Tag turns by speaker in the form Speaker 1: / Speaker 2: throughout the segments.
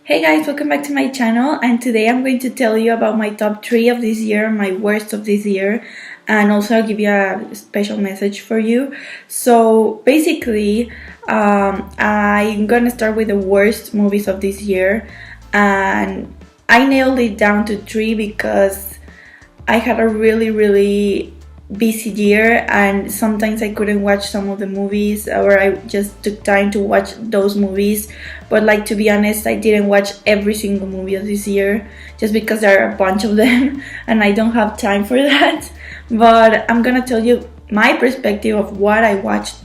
Speaker 1: Hey guys, welcome back to my channel, and today I'm going to tell you about my top 3 of this year, my worst of this year, and also I'll give you a special message for you. So basically, I'm gonna start with the worst movies of this year, and I nailed it down to 3 because I had a really busy year, and sometimes I couldn't watch some of the movies, or I just took time to watch those movies. But like, to be honest, I didn't watch every single movie of this year just because there are a bunch of them and I don't have time for that. But I'm gonna tell you my perspective of what I watched.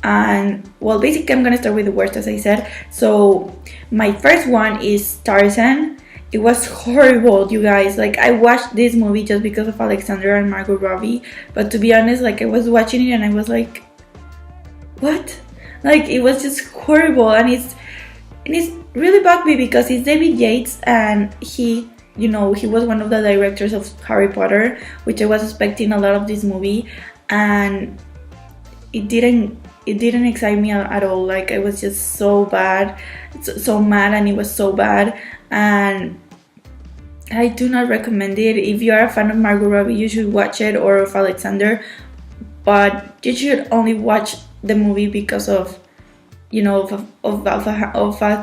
Speaker 1: And well, basically I'm gonna start with the worst, as I said. So my first one is Tarzan. It was horrible, you guys. Like, I watched this movie just because of Alexandra and Margot Robbie, but to be honest, like, I was watching it and I was like, what? Like, it was just horrible. And it's really bugged me because it's David Yates, and he was one of the directors of Harry Potter, which I was expecting a lot of this movie, and it didn't excite me at all. Like, I was just so bad, so mad, and it was so bad, and I do not recommend it. If you are a fan of Margot Robbie, you should watch it, or of Alexander, but you should only watch the movie because of a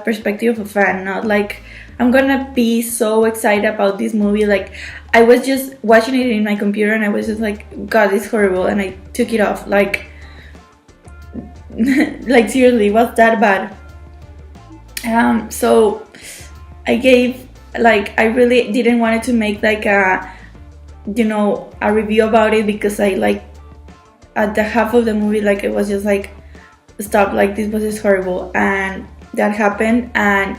Speaker 1: perspective of a fan, not like I'm gonna be so excited about this movie. Like, I was just watching it in my computer and I was just like, God, it's horrible, and I took it off. Like like, seriously, what's that bad? So I really didn't want to make like a review about it, because I, like, at the half of the movie, like, it was just like, stop, like, this was just horrible, and that happened. And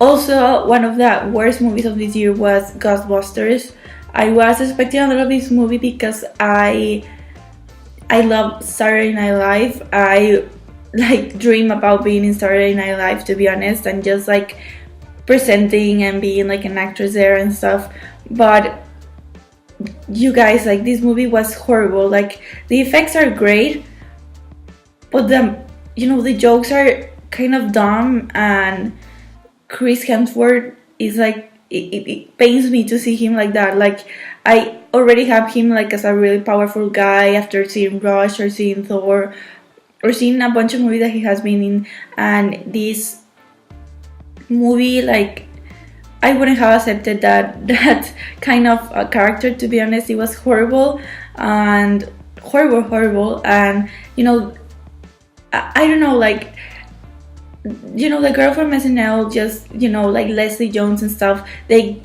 Speaker 1: also, one of the worst movies of this year was Ghostbusters. I was expecting a lot of this movie because I love Saturday Night Live. I like dream about being in Saturday Night Live, to be honest, and just like presenting and being like an actress there and stuff. But you guys, like, this movie was horrible. Like, the effects are great, but the jokes are kind of dumb, and Chris Hemsworth is like, it pains me to see him like that. Like, I already have him like as a really powerful guy after seeing Rush or seeing Thor or seeing a bunch of movies that he has been in, and this movie, like, I wouldn't have accepted that kind of a character, to be honest. It was horrible, and horrible, and I don't know, like, the girl from SNL, just, like Leslie Jones and stuff, they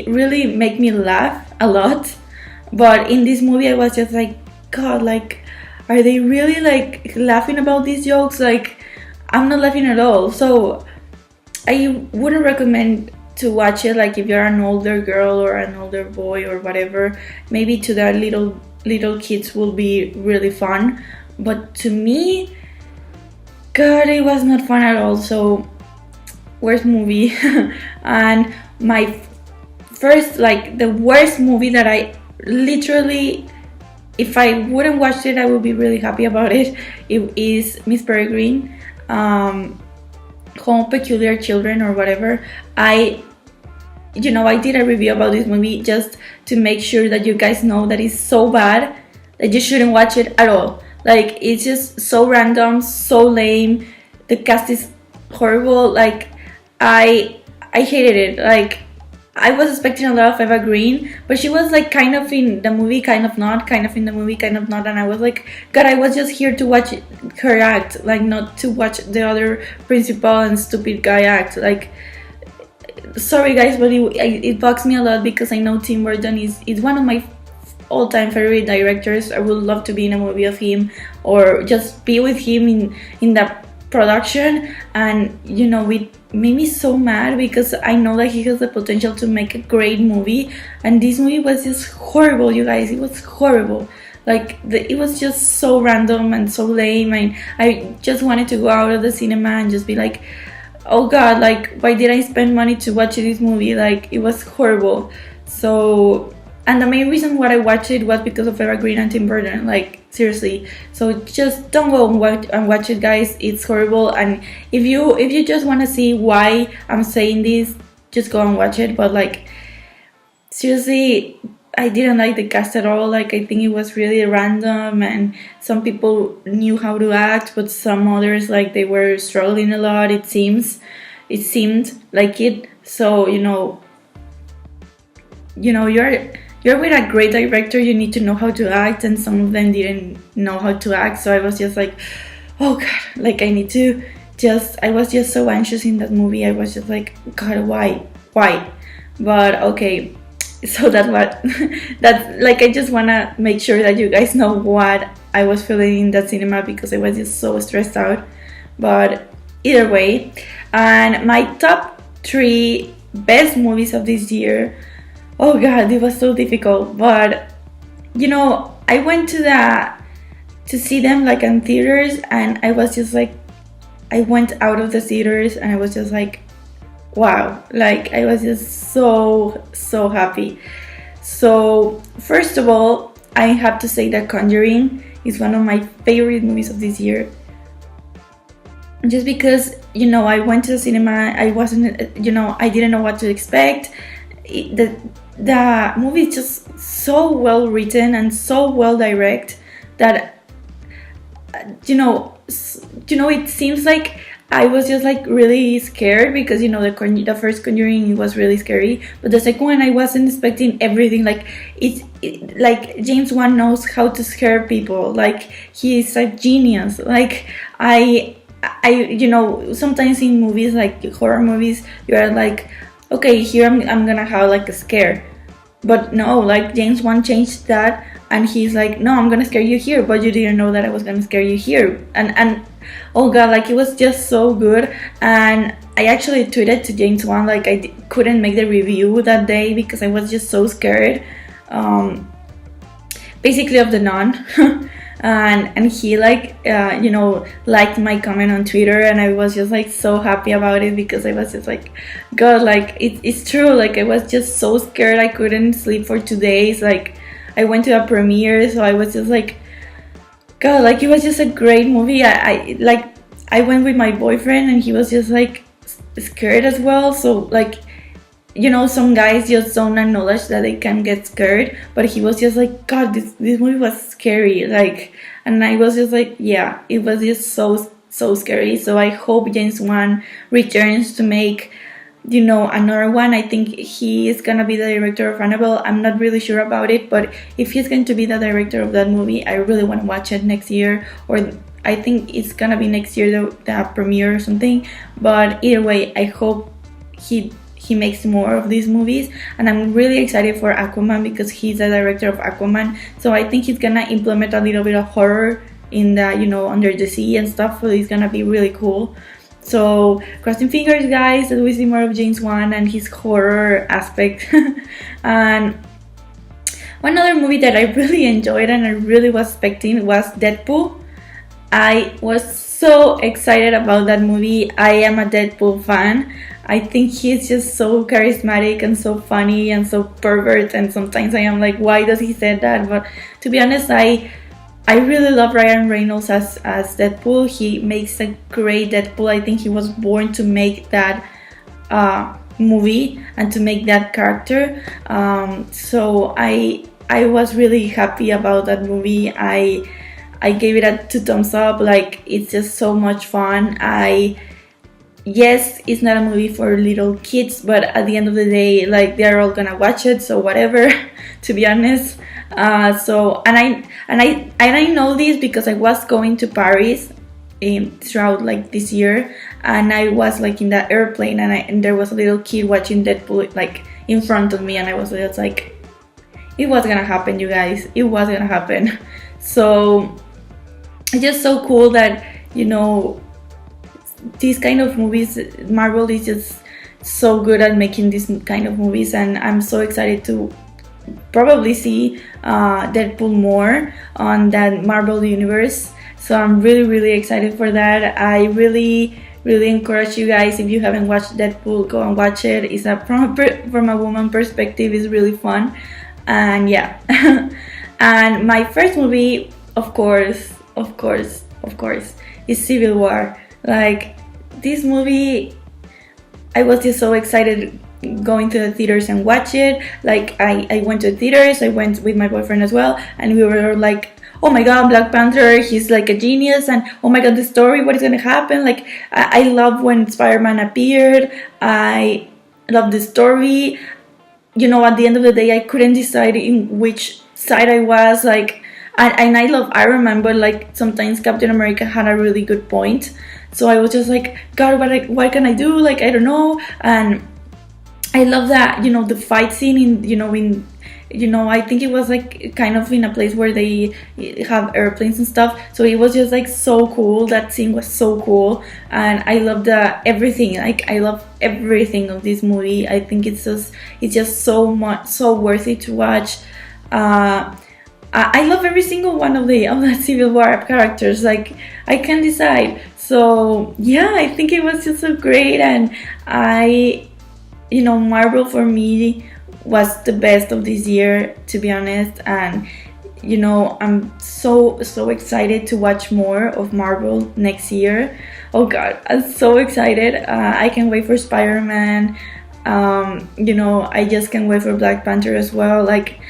Speaker 1: really make me laugh a lot. But in this movie, I was just like, God, like, are they really, like, laughing about these jokes? Like, I'm not laughing at all. So I wouldn't recommend to watch it. Like, if you're an older girl or an older boy or whatever, maybe to the little kids will be really fun, but to me, God, it was not fun at all. So, worst movie. And my first, like, the worst movie that I literally, if I wouldn't watch it, I would be really happy about it. It is Miss Peregrine, Home of Peculiar Children, or whatever. I did a review about this movie just to make sure that you guys know that it's so bad that you shouldn't watch it at all. Like, it's just so random, so lame. The cast is horrible. Like, I hated it. Like, I was expecting a lot of Eva Green, but she was like kind of in the movie, kind of not, kind of in the movie, kind of not. And I was like, God, I was just here to watch her act, like, not to watch the other principal and stupid guy act. Like, sorry guys, but it bugs me a lot because I know Tim Burton is one of my all-time favorite directors. I would love to be in a movie of him, or just be with him in that production. And it made me so mad because I know that he has the potential to make a great movie, and this movie was just horrible, you guys. It was horrible. Like, it was just so random and so lame, and I just wanted to go out of the cinema and just be like, oh God, like, why did I spend money to watch this movie? Like, it was horrible. So and the main reason why I watched it was because of Peregrine and Tim Burton. Like, seriously. So just don't go and watch it, guys. It's horrible. And if you just want to see why I'm saying this, just go and watch it. But like, seriously, I didn't like the cast at all. Like, I think it was really random, and some people knew how to act, but some others, like, they were struggling a lot. It seemed like it. So you're with a great director, you need to know how to act, and some of them didn't know how to act. So I was just like, oh god, like, I was just so anxious in that movie. I was just like, god, why? But okay, so that's like, I just want to make sure that you guys know what I was feeling in that cinema, because I was just so stressed out. But either way, and my top 3 best movies of this year, oh god, it was so difficult. But I went to see them like in theaters, and I was just like, I went out of the theaters and I was just like, wow, like, I was just so happy. So first of all, I have to say that Conjuring is one of my favorite movies of this year, just because I went to the cinema. I wasn't, I didn't know what to expect. The movie is just so well written and so well directed that it seems like I was just like really scared, because the first Conjuring was really scary, but the second one I wasn't expecting everything. Like, like, James Wan knows how to scare people. Like, he is a genius. Like, I sometimes in movies, like horror movies, you are like, okay, here I'm gonna have like a scare, but no, like, James Wan changed that, and he's like, no, I'm gonna scare you here, but you didn't know that I was gonna scare you here. And oh god, like, it was just so good. And I actually tweeted to James Wan, like, I couldn't make the review that day because I was just so scared, basically of the nun. and he liked my comment on Twitter, and I was just like so happy about it, because I was just like, god, like, it's true. Like, I was just so scared, I couldn't sleep for 2 days. Like, I went to a premiere, so I was just like, god, like, it was just a great movie. I went with my boyfriend, and he was just like scared as well. So like, some guys just don't acknowledge that they can get scared, but he was just like, god, this movie was scary. Like, and I was just like, yeah, it was just so scary. So I hope James Wan returns to make another one. I think he is gonna be the director of Annabelle. I'm not really sure about it, but if he's going to be the director of that movie, I really want to watch it next year, or I think it's gonna be next year, the premiere or something. But either way, I hope he makes more of these movies. And I'm really excited for Aquaman, because he's the director of Aquaman, so I think he's gonna implement a little bit of horror in the under the sea and stuff. So it's gonna be really cool. So crossing fingers, guys, that we see more of James Wan and his horror aspect. And one other movie that I really enjoyed and I really was expecting was Deadpool. I was so excited about that movie. I am a Deadpool fan. I think he's just so charismatic and so funny and so pervert, and sometimes I am like, why does he say that? But to be honest, I really love Ryan Reynolds as Deadpool. He makes a great Deadpool. I think he was born to make that movie and to make that character. So I was really happy about that movie. I gave it a 2 thumbs up. Like, it's just so much fun. Yes, it's not a movie for little kids, but at the end of the day, like, they're all gonna watch it, so whatever. To be honest. So I know this because I was going to Paris throughout like this year, and I was like in the airplane, and there was a little kid watching Deadpool like in front of me, and I was just like, it was gonna happen, you guys. It was gonna happen. So it's just so cool that these kind of movies, Marvel is just so good at making these kind of movies, and I'm so excited to probably see Deadpool more on that Marvel universe. So I'm really excited for that. I really encourage you guys, if you haven't watched Deadpool, go and watch it. It's from a woman perspective, it's really fun. And yeah. And my first movie, of course, is Civil War. Like, this movie, I was just so excited going to the theaters and watch it. Like, I went to the theaters, I went with my boyfriend as well, and we were like, oh my god, Black Panther, he's like a genius, and oh my god, the story, what is gonna happen? Like, I love when Spider-Man appeared, I love the story. You know, at the end of the day, I couldn't decide in which side I was, like, and I love Iron Man, but like, sometimes Captain America had a really good point, so I was just like, god, what can I do? Like, I don't know. And I love that, you know, the fight scene I think it was like kind of in a place where they have airplanes and stuff. So it was just like so cool. That scene was so cool, and I love everything. Like, I love everything of this movie. I think it's just so worthy to watch. I love every single one of the Civil War characters. Like, I can't decide. So yeah, I think it was just so great, and Marvel for me was the best of this year, to be honest. And I'm so excited to watch more of Marvel next year. Oh god, I'm so excited. I can't wait for Spider-Man. I just can't wait for Black Panther as well. Like,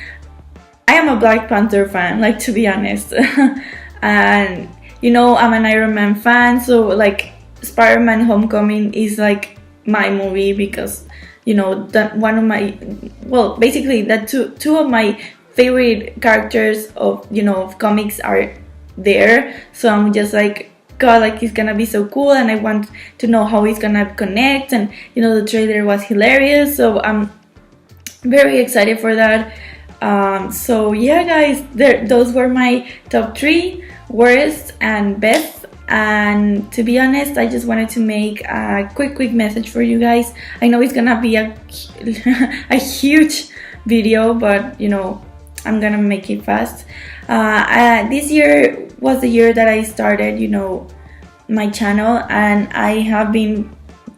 Speaker 1: I am a Black Panther fan, like, to be honest. And I'm an Iron Man fan, so like, Spider-Man Homecoming is like my movie, because that one of my, well, basically that two of my favorite characters of comics are there. So I'm just like, god, like, it's gonna be so cool, and I want to know how it's gonna connect. And the trailer was hilarious, so I'm very excited for that. So yeah, guys, those were my top 3 worst and best. And to be honest, I just wanted to make a quick message for you guys. I know it's gonna be a huge video, but I'm gonna make it fast. This year was the year that I started my channel, and I have been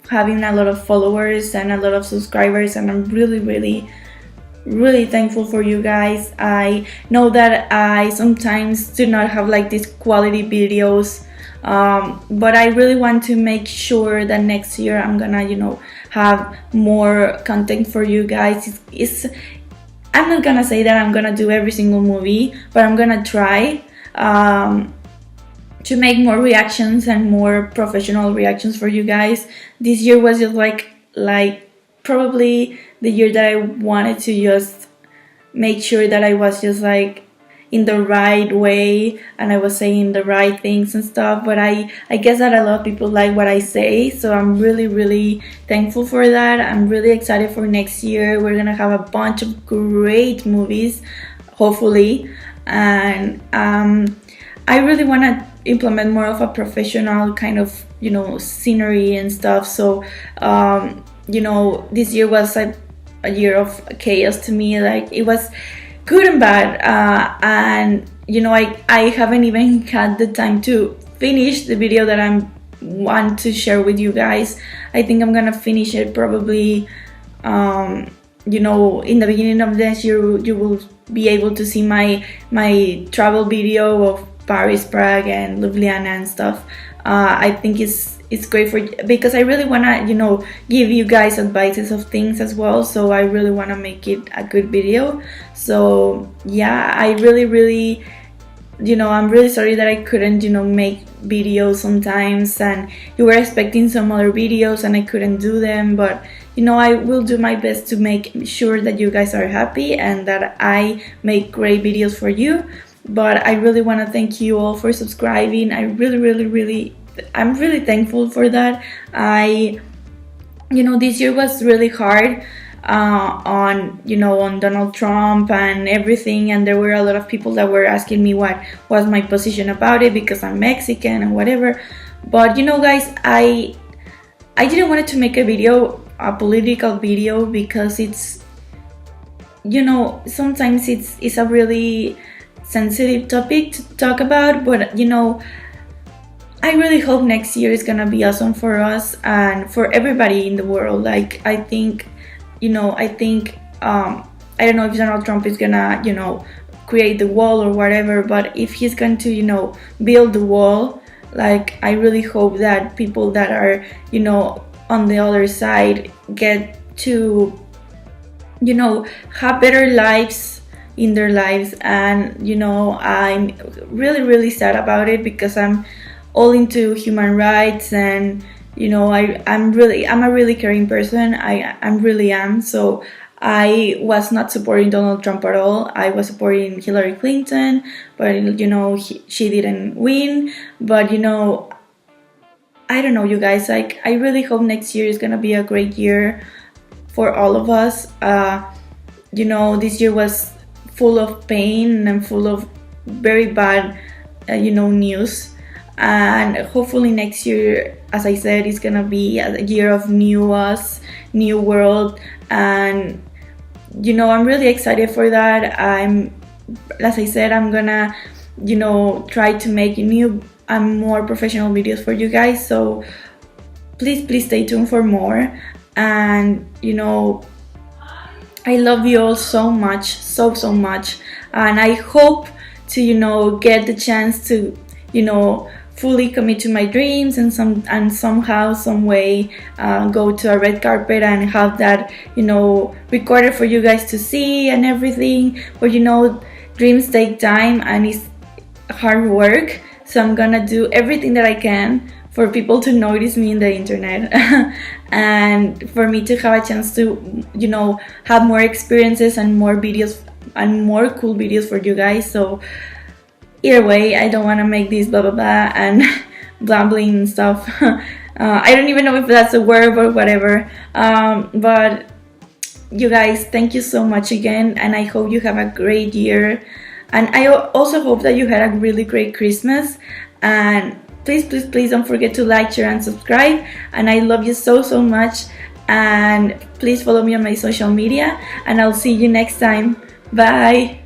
Speaker 1: having a lot of followers and a lot of subscribers, and I'm really thankful for you guys. I know that I sometimes do not have like these quality videos, but I really want to make sure that next year I'm gonna have more content for you guys. I'm not gonna say that I'm gonna do every single movie, but I'm gonna try to make more reactions and more professional reactions for you guys. This year was just like probably the year that I wanted to just make sure that I was just like in the right way and I was saying the right things and stuff. But I guess that a lot of people like what I say, so I'm really thankful for that. I'm really excited for next year. We're gonna have a bunch of great movies, hopefully, and I really want to implement more of a professional kind of scenery and stuff. So this year was a year of chaos to me. Like, it was good and bad, and I haven't even had the time to finish the video that I want to share with you guys. I think I'm gonna finish it probably in the beginning of this year. You will be able to see my travel video of Paris, Prague and Ljubljana and stuff. I think it's great because I really want to give you guys advices of things as well, so I really want to make it a good video. So yeah, I really I'm really sorry that I couldn't make videos sometimes, and you were expecting some other videos and I couldn't do them, but I will do my best to make sure that you guys are happy and that I make great videos for you. But I really want to thank you all for subscribing. I'm really thankful for that. This year was really hard on Donald Trump and everything, and there were a lot of people that were asking me what was my position about it because I'm Mexican and whatever. But guys, I didn't want to make a political video, because it's sometimes it's a really sensitive topic to talk about. But I really hope next year is gonna be awesome for us and for everybody in the world. Like, I think I don't know if Donald Trump is gonna, create the wall or whatever, but if he's going to, build the wall, like, I really hope that people that are, on the other side get to, have better lives in their lives. And, I'm really, really sad about it, because I'm all into human rights, and, I'm a really caring person. I really am. So I was not supporting Donald Trump at all. I was supporting Hillary Clinton, but she didn't win. But I don't know, you guys. Like, I really hope next year is gonna be a great year for all of us. This year was full of pain and full of very bad, news. And hopefully next year, as I said, is gonna be a year of new us, new world. And I'm really excited for that. As I said, I'm gonna try to make new and more professional videos for you guys. So please stay tuned for more. And I love you all so much, so much. And I hope to get the chance to fully commit to my dreams, and somehow, some way, go to a red carpet and have that recorded for you guys to see and everything. But dreams take time and it's hard work, so I'm gonna do everything that I can for people to notice me in the internet and for me to have a chance to have more experiences and more videos and more cool videos for you guys. So either way, I don't want to make this blah blah blah and blabbling and stuff. I don't even know if that's a word or whatever. But you guys, thank you so much again, and I hope you have a great year. And I also hope that you had a really great Christmas. And please don't forget to like, share, and subscribe. And I love you so much. And please follow me on my social media. And I'll see you next time. Bye.